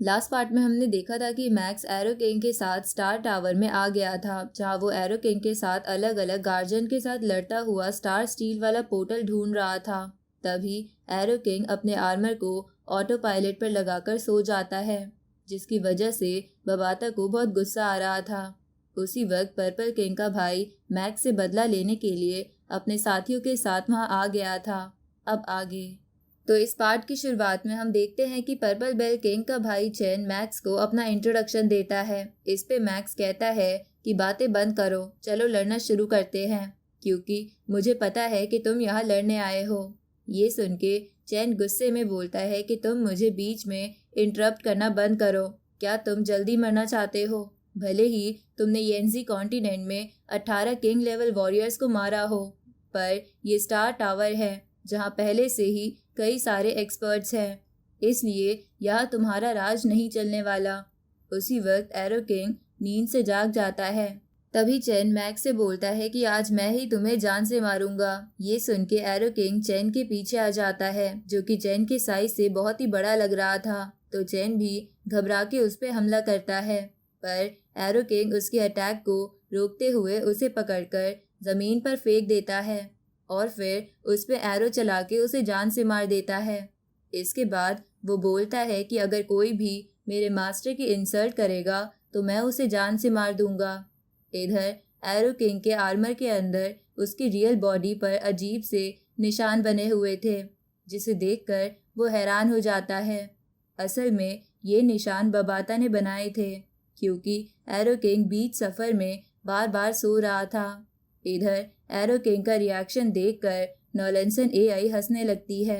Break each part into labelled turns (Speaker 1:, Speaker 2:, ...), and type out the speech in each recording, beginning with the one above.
Speaker 1: Last part में हमने देखा था कि मैक्स एरो किंग के साथ स्टार टावर में आ गया था, जहां वो एरो किंग के साथ अलग अलग गार्जियन के साथ लड़ता हुआ स्टार स्टील वाला पोर्टल ढूंढ रहा था। तभी एरो किंग अपने आर्मर को ऑटो पायलट पर लगाकर सो जाता है, जिसकी वजह से बबाता को बहुत गुस्सा आ रहा था। उसी वक्त पर्पल किंग का भाई मैक्स से बदला लेने के लिए अपने साथियों के साथ वहां आ गया था। अब आगे तो इस पार्ट की शुरुआत में हम देखते हैं कि पर्पल बेल किंग का भाई चैन मैक्स को अपना इंट्रोडक्शन देता है। इस पे मैक्स कहता है कि बातें बंद करो, चलो लड़ना शुरू करते हैं, क्योंकि मुझे पता है कि तुम यहाँ लड़ने आए हो। ये सुन के चैन गुस्से में बोलता है कि तुम मुझे बीच में इंटरप्ट करना बंद करो। क्या तुम जल्दी मरना चाहते हो? भले ही तुमने येंजी कॉन्टिनेंट में 18 किंग लेवल वॉरियर्स को मारा हो, पर ये स्टार टावर है जहाँ पहले से ही कई सारे एक्सपर्ट्स हैं, इसलिए यहाँ तुम्हारा राज नहीं चलने वाला। उसी वक्त एरो किंग नींद से जाग जाता है। तभी चैन मैक्स से बोलता है कि आज मैं ही तुम्हें जान से मारूंगा। ये सुन के एरो किंग चैन के पीछे आ जाता है, जो कि चैन के साइज से बहुत ही बड़ा लग रहा था। तो चैन भी घबरा के उस पर हमला करता है, पर एरो किंग उसके अटैक को रोकते हुए उसे पकड़कर जमीन पर फेंक देता है और फिर उस पे एरो चला के उसे जान से मार देता है। इसके बाद वो बोलता है कि अगर कोई भी मेरे मास्टर की इंसल्ट करेगा तो मैं उसे जान से मार दूंगा। इधर एरो किंग के आर्मर के अंदर उसकी रियल बॉडी पर अजीब से निशान बने हुए थे, जिसे देखकर वो हैरान हो जाता है। असल में ये निशान बबाता ने बनाए थे, क्योंकि एरो किंग बीच सफर में बार बार सो रहा था। इधर एरो किंग का रिएक्शन देखकर नॉलेंसन एआई हंसने लगती है।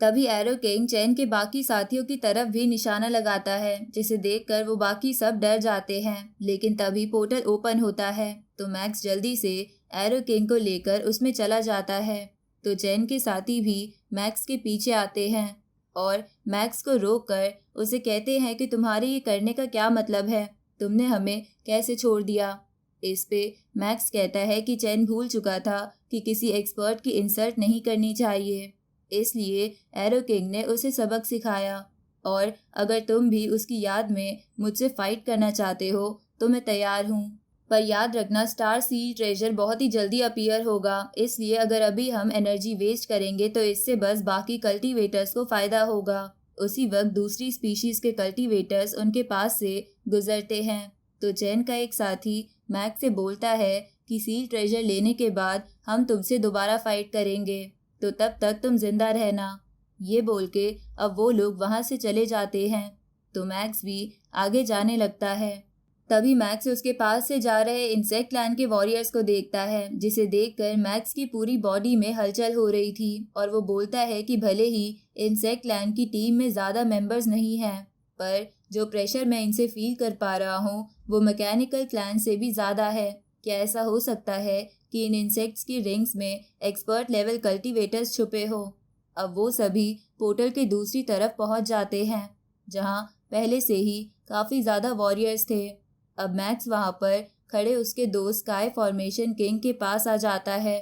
Speaker 1: तभी एरो किंग चैन के बाकी साथियों की तरफ भी निशाना लगाता है, जिसे देखकर वो बाकी सब डर जाते हैं। लेकिन तभी पोर्टल ओपन होता है, तो मैक्स जल्दी से एरो किंग को लेकर उसमें चला जाता है। तो चैन के साथी भी मैक्स के पीछे आते हैं और मैक्स को रोककर उसे कहते हैं कि तुम्हारे ये करने का क्या मतलब है, तुमने हमें कैसे छोड़ दिया। इस पे मैक्स कहता है कि चैन भूल चुका था कि किसी एक्सपर्ट की इंसल्ट नहीं करनी चाहिए, इसलिए एरो किंग ने उसे सबक सिखाया। और अगर तुम भी उसकी याद में मुझसे फाइट करना चाहते हो तो मैं तैयार हूँ, पर याद रखना स्टार सी ट्रेजर बहुत ही जल्दी अपीयर होगा, इसलिए अगर अभी हम एनर्जी वेस्ट करेंगे तो इससे बस बाकी कल्टीवेटर्स को फायदा होगा। उसी वक्त दूसरी स्पीशीज के कल्टीवेटर्स उनके पास से गुजरते हैं, तो चैन का एक साथी मैक्स से बोलता है कि सील ट्रेजर लेने के बाद हम तुमसे दोबारा फाइट करेंगे, तो तब तक तुम जिंदा रहना। ये बोल के अब वो लोग वहां से चले जाते हैं, तो मैक्स भी आगे जाने लगता है। तभी मैक्स उसके पास से जा रहे इंसेक्ट क्लैन के वॉरियर्स को देखता है, जिसे देखकर मैक्स की पूरी बॉडी में हलचल हो रही थी और वो बोलता है कि भले ही इंसेक्ट क्लैन की टीम में ज़्यादा मेंबर्स नहीं हैं, पर जो प्रेशर मैं इनसे फील कर पा रहा हूँ वो मैकेनिकल क्लैन से भी ज़्यादा है। क्या ऐसा हो सकता है कि इन इंसेक्ट्स की रिंग्स में एक्सपर्ट लेवल कल्टीवेटर्स छुपे हो? अब वो सभी पोर्टल के दूसरी तरफ पहुंच जाते हैं, जहां पहले से ही काफ़ी ज़्यादा वॉरियर्स थे। अब मैक्स वहां पर खड़े उसके दोस्त स्काई फॉर्मेशन किंग के पास आ जाता है,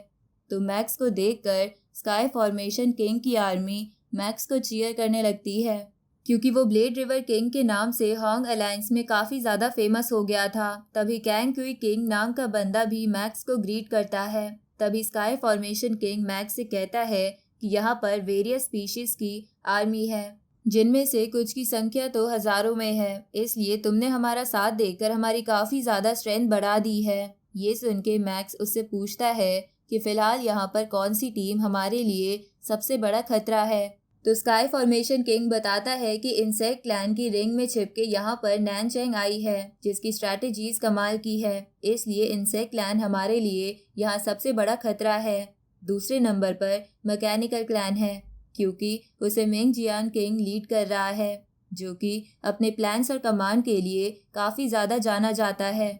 Speaker 1: तो मैक्स को देखकर स्काई फॉर्मेशन किंग की आर्मी मैक्स को चीयर करने लगती है, क्योंकि वो ब्लेड रिवर किंग के नाम से हॉन्ग अलायंस में काफ़ी ज़्यादा फेमस हो गया था। तभी कैंग क्वी किंग नाम का बंदा भी मैक्स को ग्रीट करता है। तभी स्काई फॉर्मेशन किंग मैक्स से कहता है कि यहाँ पर वेरियस स्पीशीज की आर्मी है, जिनमें से कुछ की संख्या तो हज़ारों में है, इसलिए तुमने हमारा साथ देकर हमारी काफ़ी ज़्यादा स्ट्रेंथ बढ़ा दी है। ये सुन के मैक्स उससे पूछता है कि फ़िलहाल यहाँ पर कौन सी टीम हमारे लिए सबसे बड़ा खतरा है। तो स्काई फॉर्मेशन किंग बताता है कि इंसेक्ट क्लैन की रिंग में छिपके यहाँ पर नैनचेंग आई है, जिसकी स्ट्रैटेजीज कमाल की है, इसलिए इंसेक्ट क्लैन हमारे लिए यहाँ सबसे बड़ा खतरा है। दूसरे नंबर पर मैकेनिकल क्लैन है, क्योंकि उसे मिंग जियान किंग लीड कर रहा है, जो कि अपने प्लान्स और कमांड के लिए काफ़ी ज़्यादा जाना जाता है।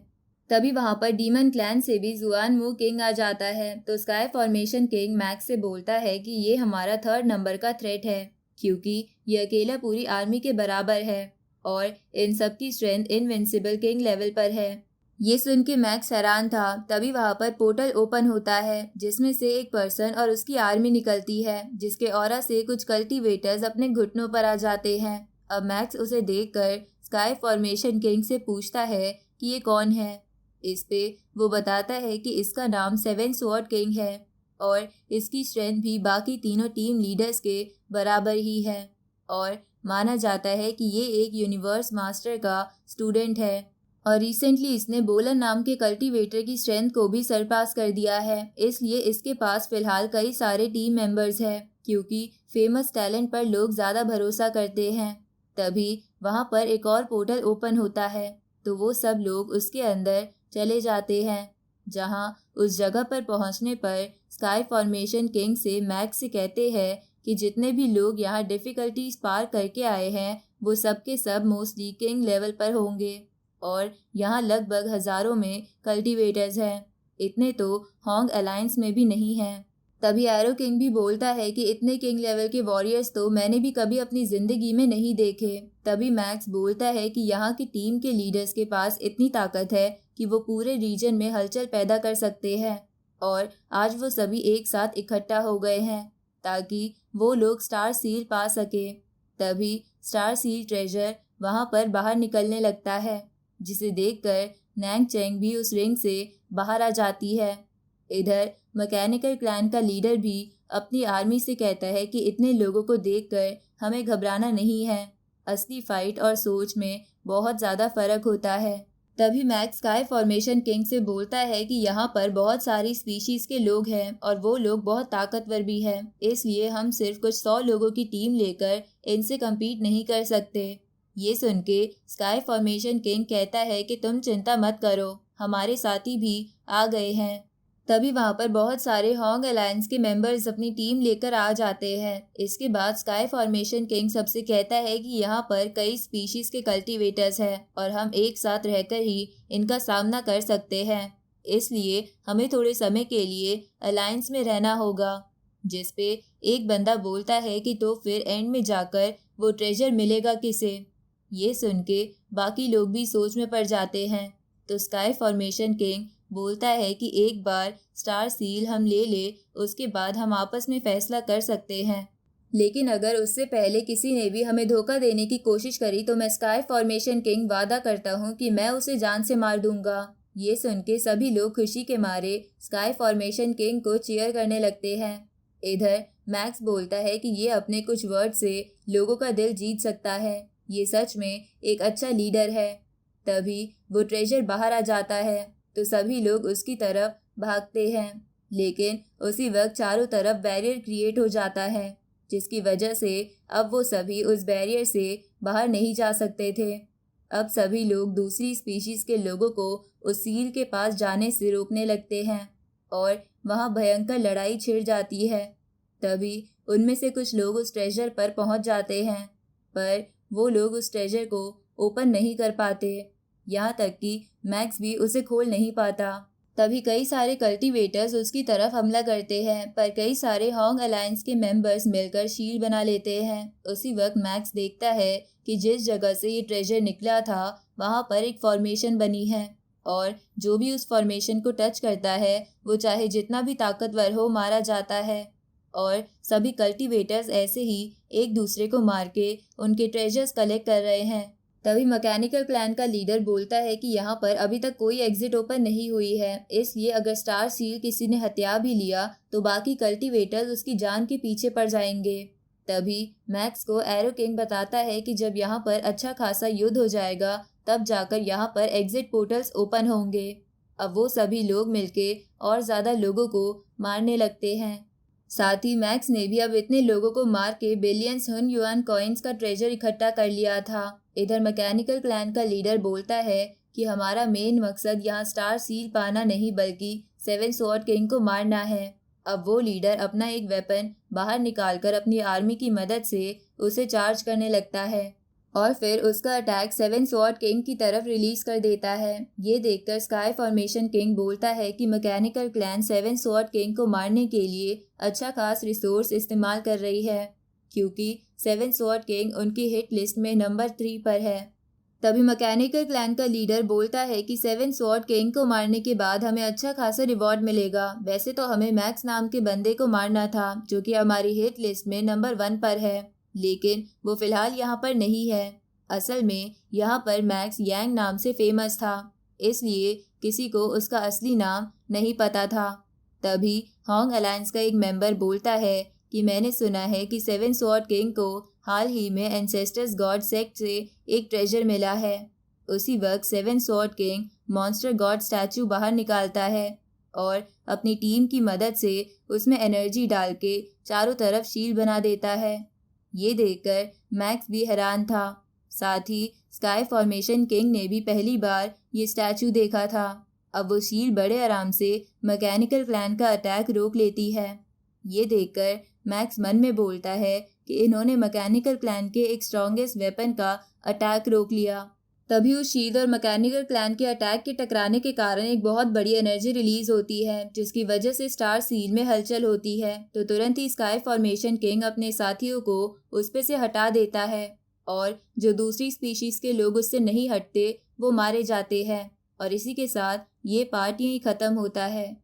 Speaker 1: तभी वहां पर डीमन क्लैन से भी जुआन मू किंग आ जाता है, तो स्काई फॉर्मेशन किंग मैक्स से बोलता है कि ये हमारा 3rd नंबर का थ्रेट है, क्योंकि ये अकेला पूरी आर्मी के बराबर है और इन सब की स्ट्रेंथ इनविंसिबल किंग लेवल पर है। ये सुन के मैक्स हैरान था। तभी वहां पर पोर्टल ओपन होता है, जिसमें से एक पर्सन और उसकी आर्मी निकलती है, जिसके ऑरा से कुछ कल्टीवेटर्स अपने घुटनों पर आ जाते हैं। अब मैक्स उसे देखकर स्काई फॉर्मेशन किंग से पूछता है कि ये कौन है। इस पे वो बताता है कि इसका नाम सेवन स्वॉर्ड किंग है और इसकी स्ट्रेंथ भी बाकी तीनों टीम लीडर्स के बराबर ही है और माना जाता है कि ये एक यूनिवर्स मास्टर का स्टूडेंट है और रिसेंटली इसने बोलन नाम के कल्टीवेटर की स्ट्रेंथ को भी सरपास कर दिया है। इसलिए इसके पास फिलहाल कई सारे टीम मेंबर्स हैं क्योंकि फेमस टैलेंट पर लोग ज़्यादा भरोसा करते हैं। तभी वहाँ पर एक और पोर्टल ओपन होता है तो वो सब लोग उसके अंदर चले जाते हैं जहाँ उस जगह पर पहुँचने पर स्काई फॉर्मेशन किंग से मैक्स से कहते हैं कि जितने भी लोग यहाँ डिफ़िकल्टीज पार करके आए हैं वो सब के सब मोस्टली किंग लेवल पर होंगे और यहाँ लगभग हज़ारों में कल्टीवेटर्स हैं। इतने तो होंग अलायंस में भी नहीं हैं। तभी एरो किंग भी बोलता है कि इतने किंग लेवल के वॉरियर्स तो मैंने भी कभी अपनी ज़िंदगी में नहीं देखे। तभी मैक्स बोलता है कि यहाँ की टीम के लीडर्स के पास इतनी ताकत है कि वो पूरे रीजन में हलचल पैदा कर सकते हैं और आज वो सभी एक साथ इकट्ठा हो गए हैं ताकि वो लोग स्टार सील पा सके। तभी स्टार सील ट्रेजर वहाँ पर बाहर निकलने लगता है जिसे देखकर नैंग चेंग भी उस रिंग से बाहर आ जाती है। इधर मैकेनिकल क्लैन का लीडर भी अपनी आर्मी से कहता है कि इतने लोगों को देखकर हमें घबराना नहीं है। असली फाइट और सोच में बहुत ज़्यादा फर्क होता है। तभी मैक्स स्काई फॉर्मेशन किंग से बोलता है कि यहाँ पर बहुत सारी स्पीशीज़ के लोग हैं और वो लोग बहुत ताकतवर भी हैं, इसलिए हम सिर्फ कुछ 100 लोगों की टीम लेकर इनसे कम्पीट नहीं कर सकते। ये सुन के स्काई फॉर्मेशन किंग कहता है कि तुम चिंता मत करो, हमारे साथी भी आ गए हैं। तभी वहाँ पर बहुत सारे होंग अलायंस के मेंबर्स अपनी टीम लेकर आ जाते हैं। इसके बाद स्काई फॉर्मेशन किंग सबसे कहता है कि यहाँ पर कई स्पीशीज़ के कल्टीवेटर्स हैं और हम एक साथ रहकर ही इनका सामना कर सकते हैं, इसलिए हमें थोड़े समय के लिए अलायंस में रहना होगा। जिस पे एक बंदा बोलता है कि तो फिर एंड में जाकर वो ट्रेजर मिलेगा किसे। ये सुन के बाकी लोग भी सोच में पड़ जाते हैं तो स्काई फॉर्मेशन किंग बोलता है कि एक बार स्टार सील हम ले ले उसके बाद हम आपस में फैसला कर सकते हैं, लेकिन अगर उससे पहले किसी ने भी हमें धोखा देने की कोशिश करी तो मैं स्काई फॉर्मेशन किंग वादा करता हूँ कि मैं उसे जान से मार दूंगा। ये सुन के सभी लोग खुशी के मारे स्काई फॉर्मेशन किंग को चीयर करने लगते हैं। इधर मैक्स बोलता है कि ये अपने कुछ वर्ड से लोगों का दिल जीत सकता है, ये सच में एक अच्छा लीडर है। तभी वो ट्रेजर बाहर आ जाता है तो सभी लोग उसकी तरफ भागते हैं, लेकिन उसी वक्त चारों तरफ बैरियर क्रिएट हो जाता है जिसकी वजह से अब वो सभी उस बैरियर से बाहर नहीं जा सकते थे। अब सभी लोग दूसरी स्पीशीज़ के लोगों को उस सील के पास जाने से रोकने लगते हैं और वहाँ भयंकर लड़ाई छिड़ जाती है। तभी उनमें से कुछ लोग उस ट्रेजर पर पहुँच जाते हैं पर वो लोग उस ट्रेजर को ओपन नहीं कर पाते, यहाँ तक कि मैक्स भी उसे खोल नहीं पाता। तभी कई सारे कल्टीवेटर्स उसकी तरफ हमला करते हैं पर कई सारे होंग अलायंस के मेंबर्स मिलकर शील्ड बना लेते हैं। उसी वक्त मैक्स देखता है कि जिस जगह से ये ट्रेजर निकला था वहाँ पर एक फॉर्मेशन बनी है और जो भी उस फॉर्मेशन को टच करता है वो चाहे जितना भी ताकतवर हो मारा जाता है और सभी कल्टीवेटर्स ऐसे ही एक दूसरे को मार के उनके ट्रेजर्स कलेक्ट कर रहे हैं। तभी मैकेनिकल क्लैन का लीडर बोलता है कि यहाँ पर अभी तक कोई एग्जिट ओपन नहीं हुई है, इसलिए अगर स्टार सील किसी ने हत्या भी लिया तो बाकी कल्टीवेटर्स उसकी जान के पीछे पड़ जाएंगे। तभी मैक्स को एरो किंग बताता है कि जब यहाँ पर अच्छा खासा युद्ध हो जाएगा तब जाकर यहाँ पर एग्जिट पोर्टल्स ओपन होंगे। अब वो सभी लोग मिलके और ज़्यादा लोगों को मारने लगते हैं। साथ ही मैक्स ने भी अब इतने लोगों को मार के बिलियंस हुन युआन कॉइन्स का ट्रेजर इकट्ठा कर लिया था। इधर मैकेनिकल क्लैन का लीडर बोलता है कि हमारा मेन मकसद यहाँ स्टार सील पाना नहीं बल्कि सेवन स्वॉर्ड किंग को मारना है। अब वो लीडर अपना एक वेपन बाहर निकालकर अपनी आर्मी की मदद से उसे चार्ज करने लगता है और फिर उसका अटैक सेवन स्वॉर्ड किंग की तरफ रिलीज कर देता है। ये देखकर स्काई फॉर्मेशन किंग बोलता है कि mechanical clan seven sword king को मारने के लिए अच्छा खास रिसोर्स इस्तेमाल कर रही है क्योंकि सेवन स्वॉर्ड किंग उनकी हिट लिस्ट में नंबर 3 पर है। तभी मैकेनिकल क्लैन का लीडर बोलता है कि सेवन स्वॉर्ड किंग को मारने के बाद हमें अच्छा खासा रिवॉर्ड मिलेगा। वैसे तो हमें मैक्स नाम के बंदे को मारना था जो कि हमारी हिट लिस्ट में नंबर 1 पर है, लेकिन वो फिलहाल यहाँ पर नहीं है। असल में यहाँ पर मैक्स यांग नाम से फेमस था, इसलिए किसी को उसका असली नाम नहीं पता था। तभी हॉन्ग अलायंस का एक मेंबर बोलता है कि मैंने सुना है कि सेवन स्वॉर्ड किंग को हाल ही में एंसेस्टर्स गॉड सेक्ट से एक ट्रेजर मिला है। उसी वक्त seven sword king monster God statue बाहर निकालता है और अपनी टीम की मदद से उसमें एनर्जी डाल के चारों तरफ शील्ड बना देता है। ये देखकर मैक्स भी हैरान था। साथ ही स्काई फॉर्मेशन किंग ने भी पहली बार ये स्टैचू देखा था। अब वो शील्ड बड़े आराम से मैकेनिकल क्लैन का अटैक रोक लेती है। ये देखकर मैक्स मन में बोलता है कि इन्होंने मैकेनिकल क्लैन के एक स्ट्रॉन्गेस्ट वेपन का अटैक रोक लिया। तभी उस शील्ड और मैकेनिकल क्लैन के अटैक के टकराने के कारण एक बहुत बड़ी एनर्जी रिलीज होती है, जिसकी वजह से स्टार सील में हलचल होती है। तो तुरंत ही स्काई फॉर्मेशन किंग अपने साथियों को उस पे से हटा देता है और जो दूसरी स्पीशीज के लोग उससे नहीं हटते वो मारे जाते हैं। और इसी के साथ ये पार्ट यहीं खत्म होता है।